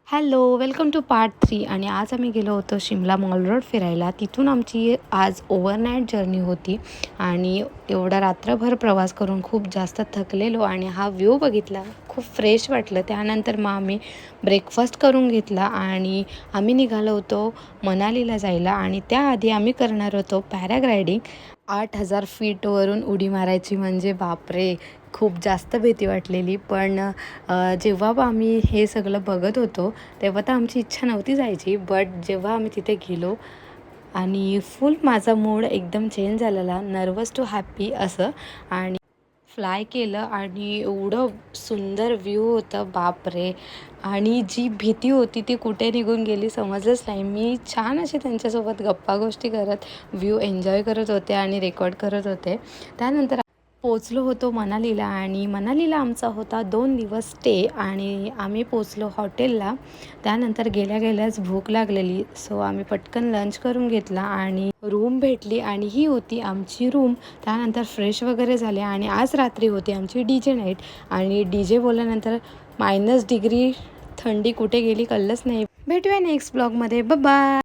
Hello, welcome two part 3. आणि आज आम्ही गेलो होतो शिमला मॉल रोड फिरायला. तिथून आमची आज ओव्हरनाईट जर्नी होती आणि एवढा रात्रभर प्रवास करून खूप जास्त थकलेलो आणि हा व्ह्यू बघितला, खूप फ्रेश वाटलं. त्यानंतर मग आम्ही ब्रेकफास्ट करून घेतला आणि आम्ही निघालो होतो मनालीला जायला. आणि त्याआधी आम्ही करणार होतो पॅराग्लायडिंग. 8,000 फीटवरून उडी मारायची म्हणजे बापरे, खूप जास्त भीती वाटलेली. पण जेव्हा आम्ही हे सगळं बघत होतो तेव्हा तर आमची इच्छा नव्हती जायची. बट जेव्हा आम्ही तिथे गेलो आणि फुल माझा मूड एकदम चेंज झालेला, नर्वस टू हॅप्पी असं. आणि फ्लाय केलं आणि एवढं सुंदर व्ह्यू होतं बापरे. आणि जी भीती होती ती कुठे निघून गेली समजलंच नाही. मी छान अशी त्यांच्यासोबत गप्पा गोष्टी करत व्ह्यू एन्जॉय करत होते आणि रेकॉर्ड करत होते. त्यानंतर पोचलो होतो मनालीला आणि मनालीला आमचा होता 2 दिवस स्टे. आणि आम्ही पोचलो हॉटेलला. त्यानंतर गेल्या गेल्याच भूक लागलेली, सो आम्ही पटकन लंच करून घेतला आणि रूम भेटली आणि ही होती आमची रूम. त्यानंतर फ्रेश वगैरे झाले आणि आज रात्री होती आमची DJ नाईट. आणि DJ बोलल्यानंतर -डिग्री थंडी कुठे गेली कळलंच नाही. भेटूया नेक्स्ट ब्लॉगमध्ये. बाय.